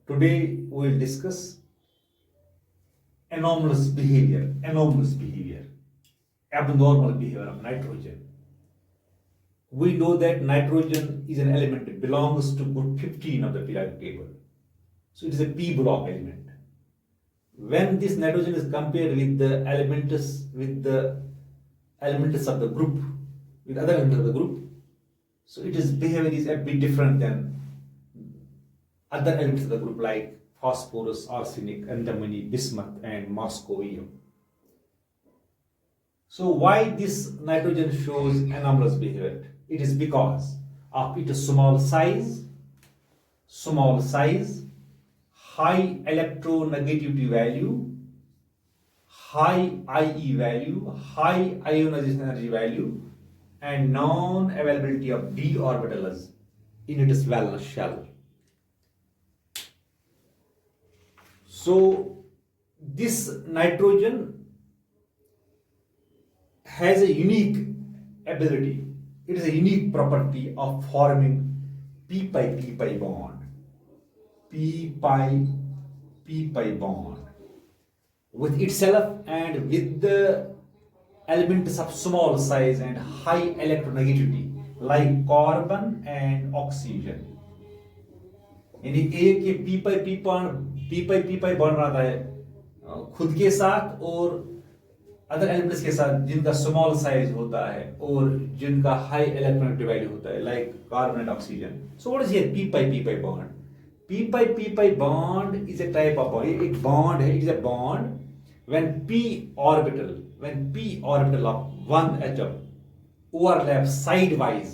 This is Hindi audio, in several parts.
Today we will discuss anomalous behavior, abnormal behavior of nitrogen. We know that nitrogen is an element that belongs to group 15 of the periodic table. So it is a p block element. When this nitrogen is compared with the elements of the group, with other elements of the group, so its behavior is a bit different than other elements of the group like phosphorus, arsenic, antimony, bismuth, and moscovium. So why this nitrogen shows anomalous behavior? It is because of its small size, high electronegativity value, high IE value, high ionization energy value, and non-availability of d orbitals in its valence shell. So this nitrogen has a unique ability. It is a unique property of forming p-pi bond. P-pi bond with itself and with the elements of small size and high electronegativity like carbon and oxygen. यानी एक ये पी पाई बॉन्ड बनाता है खुद के साथ और अदर एलिमेंट्स के साथ जिनका स्मॉल साइज होता है और जिनका हाई इलेक्ट्रोनेगेटिव वैल्यू होता है like carbon and oxygen. So what is here P pi bond? P pi bond is a type of bond. एक बॉन्ड है. It is a bond when p orbital of one atom overlaps sidewise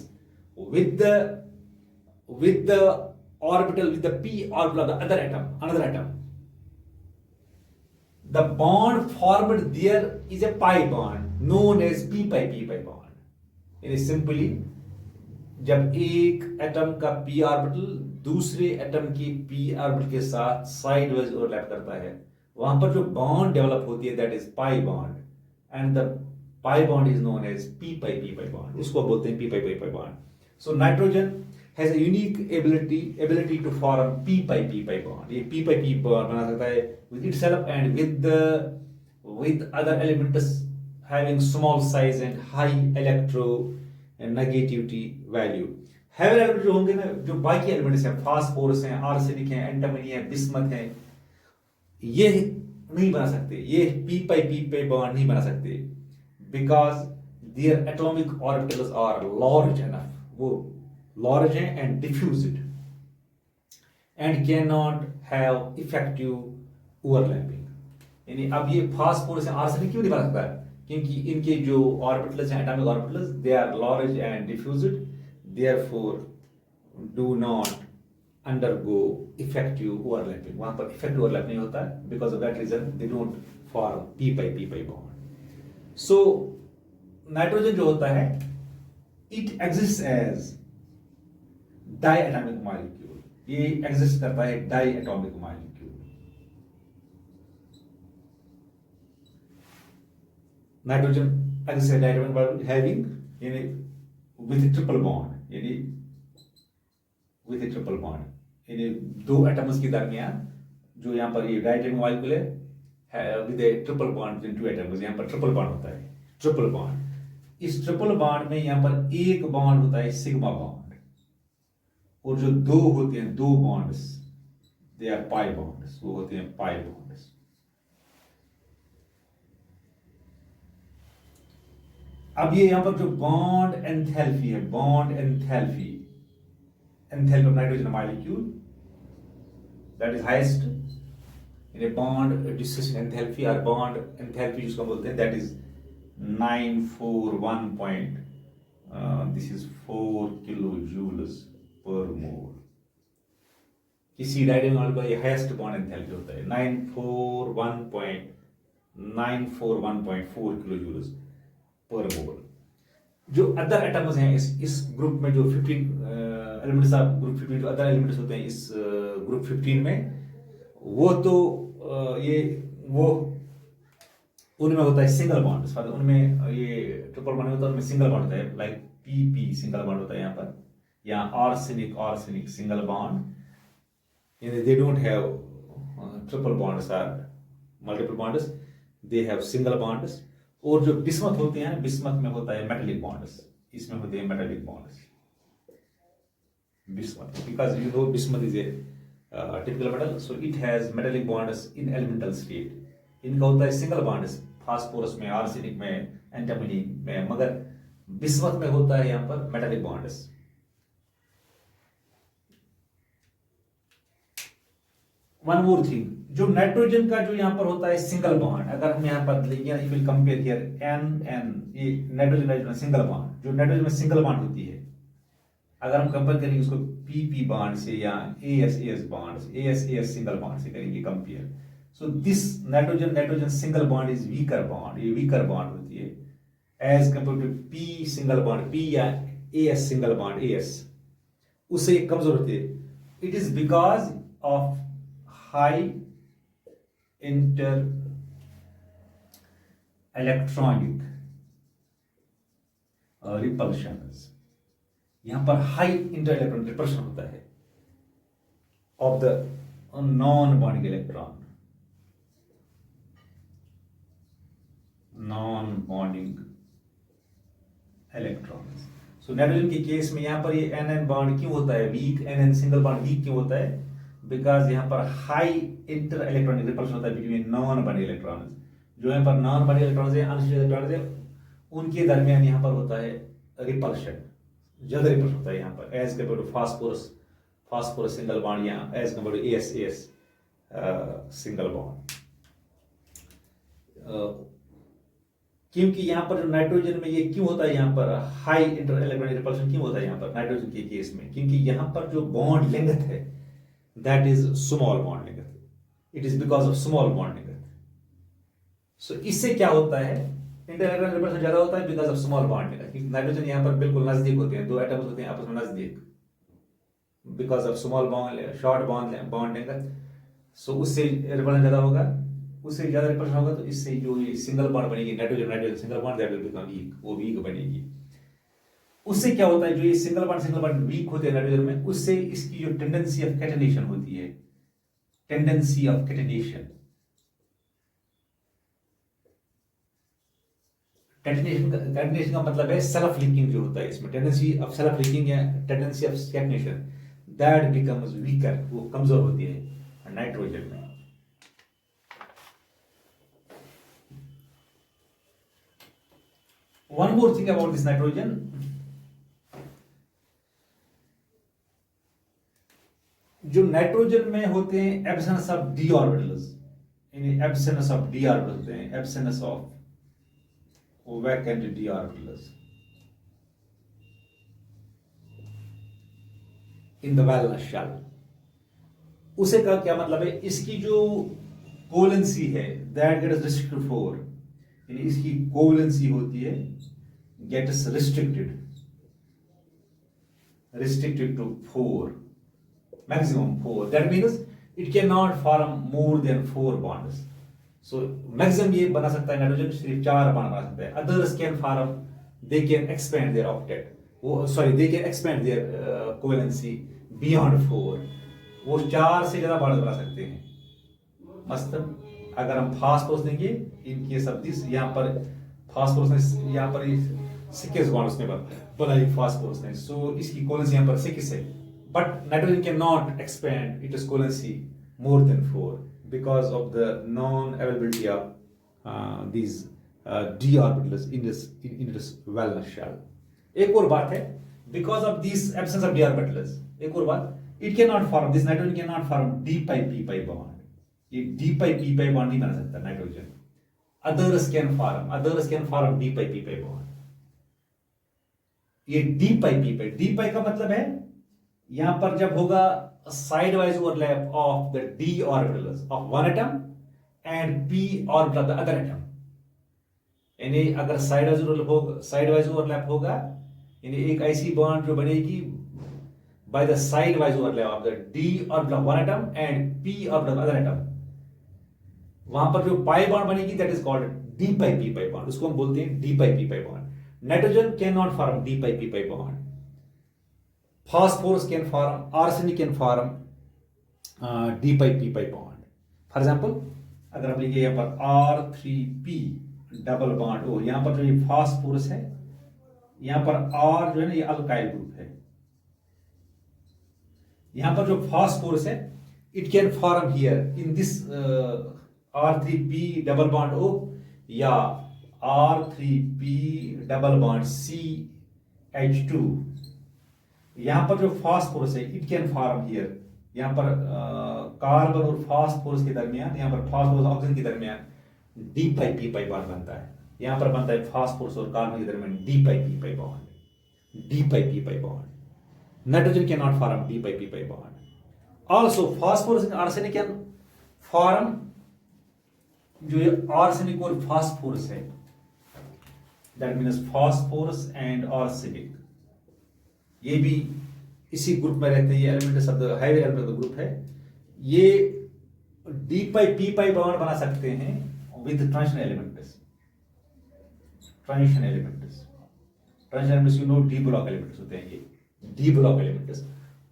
with the orbital with the p orbital of the another atom, the bond formed there is a pi bond known as p pi bond. यानी सिंपली जब एक एटम का p ऑर्बिटल दूसरे एटम की p ऑर्बिटल के साथ साइडवाइज ओवरलैप करता है, वहां पर जो बॉन्ड डेवलप होती है that is pi bond and the pi bond is known as P pi bond. इसको बोलते हैं P pi bond. So nitrogen has a unique ability to form P pi bond. ये पी बॉन्ड बना सकता है with itself and with other elements having small size and high electronegativity value. Heavy element जो होंगे ना, जो बाकी एलिमेंट्स हैं, फास्फोरस हैं, आर्सेनिक हैं, एंटीमनी है, बिस्मथ है, ये नहीं बना सकते. ये पी पाई बॉन्ड नहीं बना सकते because their atomic orbitals are large enough. वो लार्ज हैं and diffused and can not have effective overlapping. यानी अब ये फास्फोरस एंड आर्सेनिक क्यों नहीं बना सकता? क्योंकि इनके जो ऑर्बिटल्स हैं, atomic orbitals, they are large and diffused, therefore do not undergo effective overlapping. वहां पर effective overlap नहीं होता है. Because of that reason they don't form p pi bond. So nitrogen जो होता है it exists as diatomic molecule. ये exist करता है diatomic molecule. Nitrogen exists as diatomic molecule having यानी with a triple bond. यानी with a triple bond. यानी दो एटम्स के दरमियान जो यहाँ पर ये डायटोमिक मॉलिक्यूल है with A triple bond between two atoms. यहाँ पर ट्रिपल बॉन्ड होता है. ट्रिपल बॉन्ड, इस ट्रिपल बॉन्ड में यहाँ पर एक बॉन्ड होता है सिग्मा बॉन्ड और जो दो होते हैं दो bonds they are pi bonds. वो होते हैं पाई बॉन्ड्स. अब ये यहाँ पर जो बॉन्ड एंथैल्पी है, bond enthalpy of nitrogen molecule that is highest in a bond dissociation enthalpy or bond enthalpy जिसको बोलते हैं, that is 941 point this is 4 kilojoules per mole. किसी डायटोमिक मॉलिक्यूल का ये हाईएस्ट बॉन्ड एंथैल्पी होता है 941.4 kilojoules per mole. जो अदर एटम्स हैं इस ग्रुप में, जो 15 एलिमेंट्स ऑफ ग्रुप 15 जो अदर एलिमेंट्स होते हैं इस ग्रुप 15 में, वो तो वो उनमें होता है सिंगल बॉन्ड. उनमें ये ट्रिपल बॉन्ड होता है, उनमें सिंगल बॉन्ड होता है लाइक पी सिंगल बॉन्ड होता है यहाँ पर. यहाँ arsenic single bond, They don't have triple bonds or multiple bonds, they have single bonds. और जो बिस्मथ होते हैं, बिस्मथ में होता है मेटेलिक बॉन्ड्स, इसमें होते हैं metallic bonds bismuth, because you know bismuth is a typical metal, so it has metallic bonds in elemental state. इनका होता है सिंगल बॉन्ड्स फास्फोरस में, आर्सेनिक में, एंटामोनी में, मगर बिस्मथ में होता है यहाँ पर metallic bonds. One more thing, जो नाइट्रोजन का जो यहाँ पर होता है सिंगल बॉन्ड, अगर हम यहाँ पर लेंगे, if will compare here N, ये नाइट्रोजन सिंगल बॉन्ड, जो नाइट्रोजन में सिंगल बॉन्ड होती है, अगर हम कंपेयर करेंगे उसको पी बॉन्ड से या S bond, S single bond से करेंगे compare, so this nitrogen single bond is weaker bond, ये वीकर बॉन्ड होती है as compare to P single bond, P या एस सिंगल बॉन्ड, एस उससे कमजोर होती है. It is because of high inter electronic repulsion, यहां पर हाई इंटर इलेक्ट्रॉनिक रिपल्शन होता है of the non bonding electron, non bonding electrons. So nitrogen के केस में यहां पर ये एन बॉन्ड क्यों होता है weak, N single bond weak क्यों होता है, बिकॉज यहां पर हाई इंटर इलेक्ट्रॉनिक रिपल्शन होता है बिटवीन नॉन बॉन्डिंग इलेक्ट्रॉन्स. जो यहां पर नॉन बॉन्डिंग इलेक्ट्रॉन्स है, अनस्टेबल इलेक्ट्रॉन्स है, उनके दरमियान यहां पर होता है रिपल्शन, ज्यादा रिपल्शन होता है यहाँ पर as compared to phosphorus single bond या as compared to S single bond. क्योंकि यहाँ पर जो नाइट्रोजन में ये क्यों होता है, यहाँ पर हाई इंटर इलेक्ट्रॉनिक रिपल्शन क्यों होता है यहाँ पर नाइट्रोजन के केस में, क्योंकि यहाँ पर जो बॉन्ड लेंथ है that is small bond length, it is because of small bond length. So इससे क्या होता है, इंटर इलेक्ट्रॉनिक रिपल्शन ज्यादा होता है because of small bond length. Nitrogen यहाँ पर बिल्कुल नजदीक होते हैं, दो एटम्स होते हैं आपस में नजदीक, because of small bond, short bond length. So उससे रिपल्शन ज्यादा होगा, उससे ज्यादा रिपल्शन होगा, तो इससे जो ये सिंगल बॉन्ड बनेगी nitrogen single bond, that will become weak, वो वीक बनेगी. उससे क्या होता है, जो ये सिंगल बॉन्ड वीक होते हैं नाइट्रोजन में, उससे इसकी जो टेंडेंसी ऑफ कैटेनेशन होती है, टेंडेंसी ऑफ कैटेनेशन का मतलब है सेल्फ लीकिंग जो होता है इसमें, टेंडेंसी ऑफ सेल्फ लीकिंग या tendency of catenation, that becomes weaker, वो कमजोर होती है नाइट्रोजन में. One more thing about this nitrogen, जो नाइट्रोजन में होते हैं absence of D orbitals, absence of D orbital होते हैं, absence of vacant D orbitals in the valence shell. उसे का क्या मतलब है, इसकी जो कोवेलेंसी है दैट गेट्स रिस्ट्रिक्टेड फॉर, यानी इसकी कोवेलेंसी होती है gets restricted to 4, maximum 4. That means it can not form more than 4 bonds. So maximum ये बना सकता है नाइट्रोजन, सिर्फ 4 बॉन्ड बना सकता है. Others can form, they can expand their octet, they can expand their covalency beyond 4, वो 4 से ज्यादा बॉन्ड बना सकते हैं. मतलब अगर हम फास्फोरस देंगे, इन केस ऑफ दिस, यहाँ पर फास्फोरस ने यहाँ पर 6 बॉन्ड उसने बनाई फास्फोरस ने, सो इसकी कोवेलेंसी यहाँ पर 6 है, but nitrogen can not expand it is covalency more than 4 because of the non-availability of these d orbitals in this valence shell. एक और बात है, because of this absence of d orbitals, एक और बात, it cannot form, this nitrogen cannot form d pi p pi bond. ये d pi p pi bond नहीं बना सकता nitrogen. Others can form d pi p pi bond. ये d pi p pi, d pi का मतलब है यहां पर जब होगा sidewise overlap of the d orbitals of one atom and p orbital of the other atom. यानी अगर साइडवाइज ओवरलैप होगा, यानी एक ऐसी बॉन्ड जो बनेगी by the sidewise overlap of the d orbital of one atom and p orbital of the other atom, वहां पर जो पाई बॉन्ड बनेगी that is called d pi p pi bond, उसको हम बोलते हैं d pi p pi bond. Nitrogen can not form d pi p pi bond. Phosphorus can form, arsenic can form, D pi P pi bond. For example अगर हम लिखें यहाँ पर R3P डबल बॉन्ड O, यहाँ पर जो ये फास्फोरस है, यहाँ पर R जो है ना ये अल्काइल ग्रुप है, यहाँ पर जो फास्फोरस है it can form here in this R3P double bond O या R3P डबल बॉन्ड CH2। यहाँ पर जो फास्फोरस है इट कैन फॉर्म हियर, यहाँ पर कार्बन और फास्फोरस के दरमियान, यहाँ पर फास्फोरस ऑक्सीजन के दरमियान D pi P pi bond बनता है। यहाँ पर बनता है फास्फोरस और कार्बन के दरमियान D pi P pi bond, D pi P pi bond. Nitrogen can not form D pi P pi bond. Also phosphorus and arsenic can form, जो ये आर्सेनिक और फास्फोरस है, that means phosphorus and arsenic, ये भी इसी ग्रुप में रहते हैं। ये elements of the highway element of the group है। ये D pi P pi bond बना सकते हैं with transition elements. Transition elements, transition elements you know D block elements होते हैं, ये डी ब्लॉक एलिमेंट्स,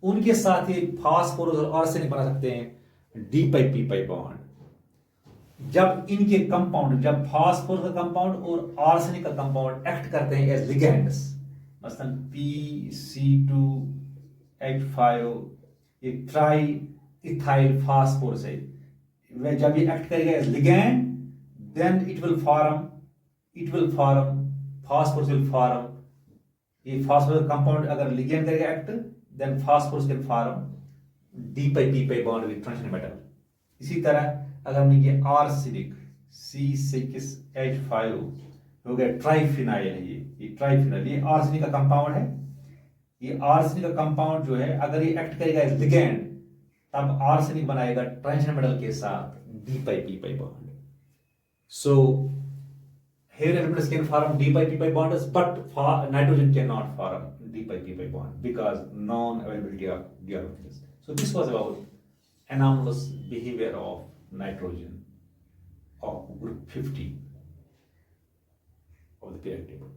उनके साथ ये फास्फोरस और आर्सेनिक बना सकते हैं D pi P pi bond. जब इनके कंपाउंड, जब फास्फोरस का कंपाउंड और आर्सेनिक का कंपाउंड एक्ट करते हैं एज लिगेंड्स, मसलन PCH2H5, ये ट्राई इथाइल फास्फोरस है, वह जब ये एक्ट करेगा as ligand then it will form phosphorus will form, ये फास्फोरस कंपाउंड अगर लिगैंड करेगा act then phosphorus can form D pi P pi bond with transition metal. इसी तरह अगर हम ये आर्सेनिक C6H5 हो गया, ट्राइफिनाइल है, ये ट्राइफिनाइल, ये आर्सेनिक का कंपाउंड है। ये आर्सेनिक का कंपाउंड जो है अगर ये एक्ट करेगा एज लिगैंड तब आर्सेनिक बनाएगा ट्रांजिशन मेटल के साथ D pi P pi bond. So here elements can form d by p by bonds, but nitrogen cannot form d by p by bond because non-availability of d orbitals. So this was about anomalous behavior of nitrogen of group 50 of the periodic table.